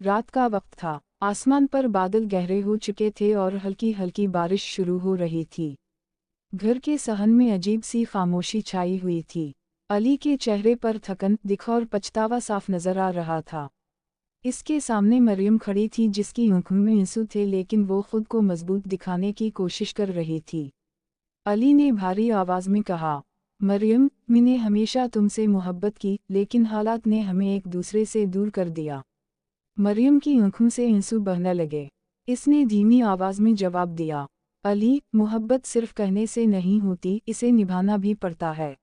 रात का वक्त था। आसमान पर बादल गहरे हो चुके थे और हल्की हल्की बारिश शुरू हो रही थी। घर के सहन में अजीब सी खामोशी छाई हुई थी। अली के चेहरे पर थकन, दिख और पछतावा साफ नजर आ रहा था। इसके सामने मरियम खड़ी थी जिसकी आंखों में आंसू थे, लेकिन वो खुद को मजबूत दिखाने की कोशिश कर रही थी। अली ने भारी आवाज में कहा, मरियम, मैंने हमेशा तुमसे मोहब्बत की, लेकिन हालात ने हमें एक दूसरे से दूर कर दिया। मरियम की आंखों से आंसू बहने लगे। इसने धीमी आवाज में जवाब दिया, अली, मोहब्बत सिर्फ कहने से नहीं होती, इसे निभाना भी पड़ता है।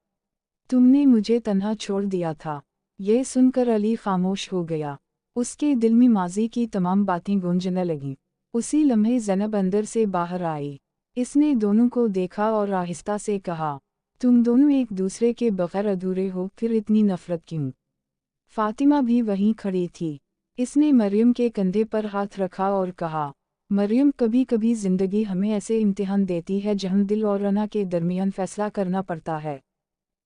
तुमने मुझे तन्हा छोड़ दिया था। यह सुनकर अली खामोश हो गया। उसके दिल में माजी की तमाम बातें गूंजने लगीं। उसी लम्हे ज़ैनब अंदर से बाहर आई। इसने दोनों को देखा और आहिस्ता से कहा, तुम दोनों एक दूसरे के बगैर अधूरे हो, फिर इतनी नफरत क्यों? फातिमा भी वहीं खड़ी थी। इसने मरियम के कंधे पर हाथ रखा और कहा, मरियम, कभी कभी जिंदगी हमें ऐसे इम्तिहान देती है जहां दिल और अना के दरमियान फैसला करना पड़ता है।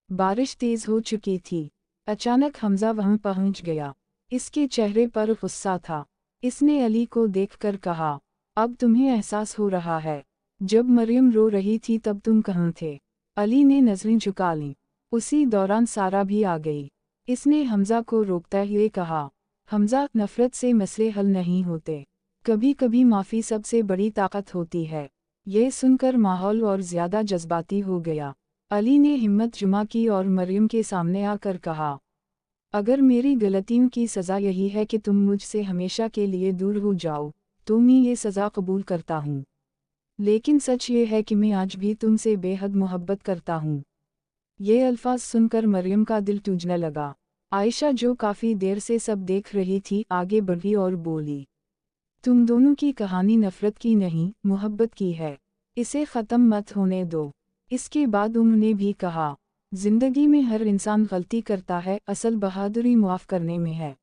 बारिश तेज हो चुकी थी। अचानक हमजा वहां पहुंच गया। इसके चेहरे पर गुस्सा था। इसने अली को देखकर कहा, अब तुम्हें एहसास हो रहा है, जब मरियम रो रही थी तब तुम कहाँ थे? अली ने नजरें झुका लीं। उसी दौरान सारा भी आ गई। इसने हमजा को रोकते हुए कहा, हमजा, नफरत से मसले हल नहीं होते। कभी कभी माफ़ी सबसे बड़ी ताकत होती है। ये सुनकर माहौल और ज़्यादा जज्बाती हो गया। अली ने हिम्मत जुमा की और मरियम के सामने आकर कहा, अगर मेरी गलतियों की सज़ा यही है कि तुम मुझसे हमेशा के लिए दूर हो जाओ, तो मैं ये सज़ा कबूल करता हूँ। लेकिन सच ये है कि मैं आज भी तुमसे बेहद मोहब्बत करता हूँ। ये अल्फाज सुनकर मरियम का दिल टूटने लगा। आयशा, जो काफ़ी देर से सब देख रही थी, आगे बढ़ी और बोली, तुम दोनों की कहानी नफ़रत की नहीं, मोहब्बत की है। इसे ख़त्म मत होने दो। इसके बाद उन्होंने भी कहा, जिंदगी में हर इंसान गलती करता है, असल बहादुरी मुआफ़ करने में है।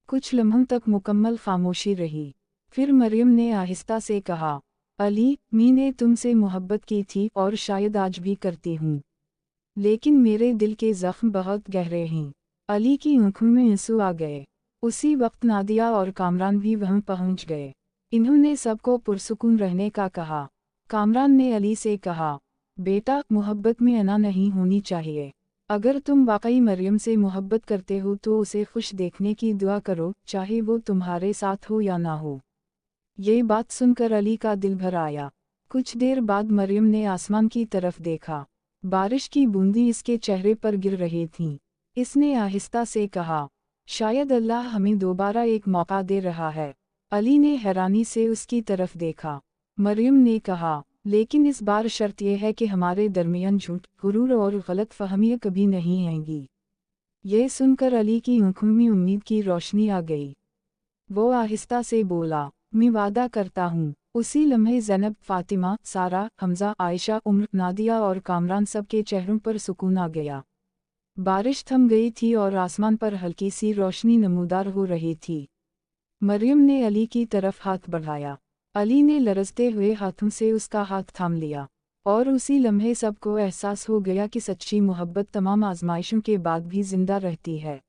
कुछ लम्हों तक मुकम्मल खामोशी रही। फिर मरियम ने आहिस्ता से कहा, अली, मैंने तुमसे मोहब्बत की थी और शायद आज भी करती हूँ, लेकिन मेरे दिल के ज़ख्म बहुत गहरे हैं। अली की आंखों में आंसू आ गए। उसी वक्त नादिया और कामरान भी वहां पहुंच गए। इन्होंने सबको पुरसुकून रहने का कहा। कामरान ने अली से कहा, बेटा, मोहब्बत में अना नहीं होनी चाहिए। अगर तुम वाकई मरियम से मोहब्बत करते हो तो उसे खुश देखने की दुआ करो, चाहे वो तुम्हारे साथ हो या ना हो। ये बात सुनकर अली का दिल भर आया। कुछ देर बाद मरियम ने आसमान की तरफ देखा। बारिश की बूंदें इसके चेहरे पर गिर रही थीं। इसने आहिस्ता से कहा, शायद अल्लाह हमें दोबारा एक मौका दे रहा है। अली ने हैरानी से उसकी तरफ देखा। मरियम ने कहा, लेकिन इस बार शर्त यह है कि हमारे दरमियान झूठ, गुरूर और गलत फहमियाँ कभी नहीं आएंगी। ये सुनकर अली की आंखों में उम्मीद की रोशनी आ गई। वो आहिस्ता से बोला, मैं वादा करता हूँ। उसी लम्हे ज़ैनब, फातिमा, सारा, हमजा, आयशा, उम्र, नादिया और कामरान सब के चेहरों पर सुकून आ गया। बारिश थम गई थी और आसमान पर हल्की सी रोशनी नमूदार हो रही थी। मरियम ने अली की तरफ हाथ बढ़ाया। अली ने लरजते हुए हाथों से उसका हाथ थाम लिया, और उसी लम्हे सबको एहसास हो गया कि सच्ची मोहब्बत तमाम आजमाइशों के बाद भी जिंदा रहती है।